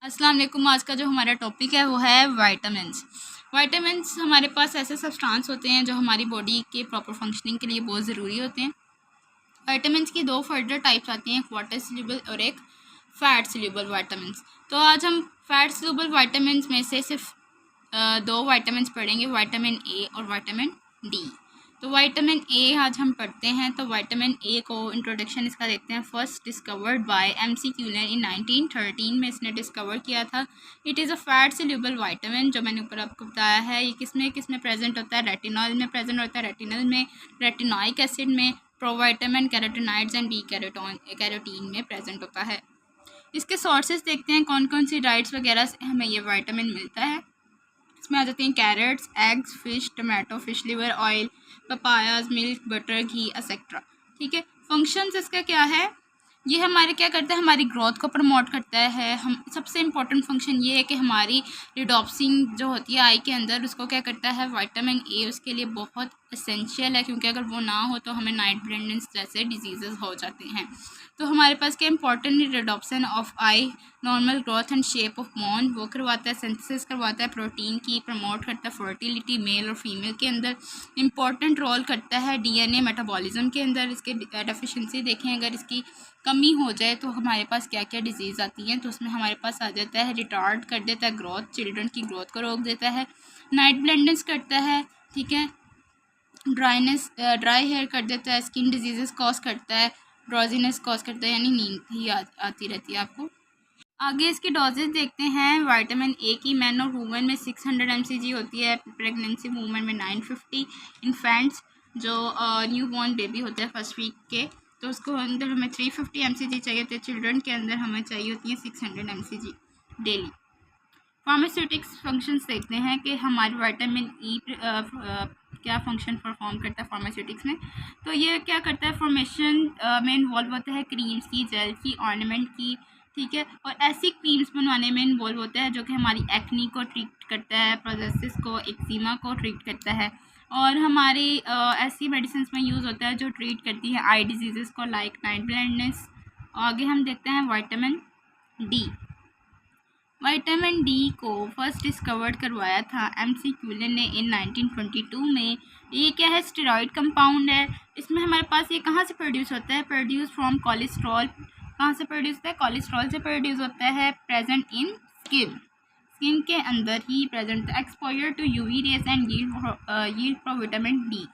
अस्सलाम वालेकुम। आज का जो हमारा टॉपिक है वो है विटामिन्स। विटामिन्स हमारे पास ऐसे सब्सटेंस होते हैं जो हमारी बॉडी के प्रॉपर फंक्शनिंग के लिए बहुत ज़रूरी होते हैं। विटामिन्स की दो फर्दर टाइप्स आती हैं, एक वाटर सोल्यूबल और एक फैट सोल्यूबल विटामिन्स। तो आज हम फैट सोल्यूबल विटामिन्स में से सिर्फ दो विटामिन्स पढ़ेंगे, विटामिन ए और विटामिन डी। तो विटामिन ए आज हम पढ़ते हैं। तो विटामिन ए को इंट्रोडक्शन इसका देखते हैं। फर्स्ट डिस्कवर्ड बाय एमसी क्यूलन इन 1913 में इसने डिस्कवर किया था। It is a fat soluble vitamin, जो मैंने ऊपर आपको बताया है। ये किसमें प्रेजेंट होता है? रेटिनॉल में प्रेजेंट होता है, रेटिनल में, रेटिनोइक एसिड में, provitamin, carotenoids and B carotene में प्रेजेंट होता है। इसके सोर्सेज देखते हैं, कौन कौन सी डाइट्स वगैरह से हमें ये विटामिन मिलता है। इसमें आ जाते हैं carrots, eggs, fish, tomato, fish liver oil, papayas, milk, butter, ghee etcetera. ठीक है। फंक्शंस इसका क्या है? ये हमारे क्या करता है? हमारी ग्रोथ को प्रमोट करता है। हम सबसे इम्पोर्टेंट फंक्शन ये है कि हमारी रिडॉप्सिन जो होती है आई के अंदर, उसको क्या करता है? विटामिन ए उसके लिए बहुत एसेंशियल है, क्योंकि अगर वो ना हो तो हमें नाइट ब्लाइंडनेस जैसे डिजीज़ हो जाते हैं। तो हमारे पास क्या important rhodopsin of eye, normal growth and shape of bone वो करवाता है, सिंथेसिस करवाता है प्रोटीन की, प्रमोट करता है फर्टिलिटी मेल और फीमेल के अंदर, इंपॉर्टेंट रोल करता है डीएनए मेटाबॉलिज्म के अंदर। इसके डेफिशिएंसी देखें, अगर इसकी कमी हो जाए तो हमारे पास क्या क्या डिजीज़ आती हैं। तो उसमें हमारे पास आ जाता है रिटार्ड कर देता है ग्रोथ, चिल्ड्रन की ग्रोथ को रोक देता है, नाइट ब्लाइंडनेस करता है, ठीक है, ड्राई हेयर कर देता है, स्किन डिजीज़ कॉज करता है, ड्रॉजीनेस कॉज करता है, यानी नींद ही आती रहती है आपको। आगे इसकी डोजेज देखते हैं। विटामिन ए की मैन और वुमेन में 600 mcg होती है, प्रेगनेंसी वुमेन में 950, इन्फेंट्स जो न्यू बॉर्न बेबी होता है फर्स्ट वीक के, तो उसको अंदर हमें 350 mcg चाहिए होती है। चिल्ड्रन के अंदर हमें चाहिए होती है 600 mcg डेली। फार्मास्यूटिक्स फंक्शंस देखते हैं कि हमारे विटामिन ई क्या फंक्शन परफॉर्म करता है फार्मास्यूटिक्स में। तो ये क्या करता है? फॉर्मेशन में इन्वॉल्व होता है क्रीम्स की, जेल की, ऑर्नामेंट की, ठीक है, और ऐसी क्रीम्स बनवाने में इन्वॉल्व होता है जो कि हमारी एक्नी को ट्रीट करता है, प्रोजेसिस को, एक्जिमा को ट्रीट करता है, और हमारी ऐसी मेडिसिन में यूज़ होता है जो ट्रीट करती है आई डिजीज़ को, लाइक नाइट ब्लाइंडनेस। आगे हम देखते हैं विटामिन डी। विटामिन डी को फर्स्ट डिस्कवर्ड करवाया था एमसी क्यूलन ने इन 1922 में। ये क्या है? स्टेरॉइड कंपाउंड है। इसमें हमारे पास ये कहाँ से प्रोड्यूस होता है? Produce from cholesterol. कहाँ से प्रोड्यूस होता है? कोलेस्ट्रॉल से प्रोड्यूस होता है। प्रेजेंट इन स्किन के अंदर ही प्रेजेंट है। Exposure to UV rays and yield from vitamin D.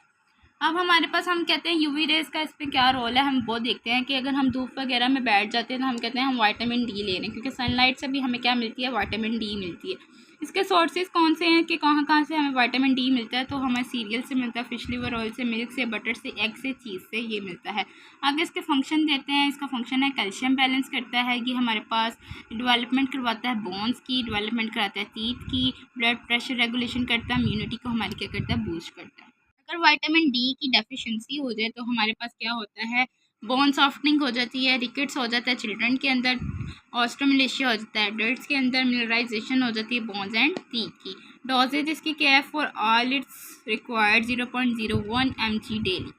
अब हमारे पास हम कहते हैं यूवी रेज का इस पर क्या रोल है, हम वो देखते हैं कि अगर हम धूप वगैरह में बैठ जाते हैं तो हम कहते हैं हम विटामिन डी ले रहे हैं, क्योंकि सनलाइट से भी हमें क्या मिलती है? विटामिन डी मिलती है। इसके सोर्सेज कौन से हैं कि कहाँ कहाँ से हमें विटामिन डी मिलता है? तो हमें सीरियल से मिलता है, फिश लिवर ऑयल से, मिल्क से, बटर से, एग से, चीज़ से ये मिलता है। आगे इसके फंक्शन देते हैं। इसका फंक्शन है कैल्शियम बैलेंस करता है, ये हमारे पास डेवलपमेंट करवाता है बोन्स की, डेवलपमेंट कराता है टीथ की, ब्लड प्रेशर रेगुलेशन करता है, इम्यूनिटी को हमारी क्या करता है? बूस्ट करता है। अगर विटामिन डी की डेफिशिएंसी हो जाए तो हमारे पास क्या होता है? बोन सॉफ्टनिंग हो जाती है, रिकेट्स हो जाता है चिल्ड्रन के अंदर, ऑस्ट्रोमलेशिया हो जाता है एडल्ट्स के अंदर, मिनरलाइजेशन हो जाती है बोन्स एंड टीथ की। डोजेज इसकी क्या है? For all it's required 0.01 mg daily.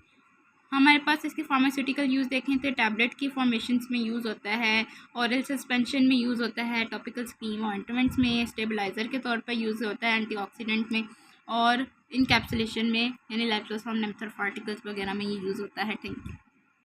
हमारे पास इसके फार्मास्यूटिकल यूज़ देखें तो टैबलेट की फॉर्मेशंस में यूज़ होता है, ऑरल सस्पेंशन में यूज़ होता है, टॉपिकल स्कीम ऑइंटमेंट्स में, स्टेबलाइज़र के तौर पर यूज़ होता है, एंटीऑक्सीडेंट में, और इनकैप्सुलेशन में, यानी लाइपोसोम नेफ्रोफार्टिकल्स वगैरह में ये यूज़ होता है। Thank you.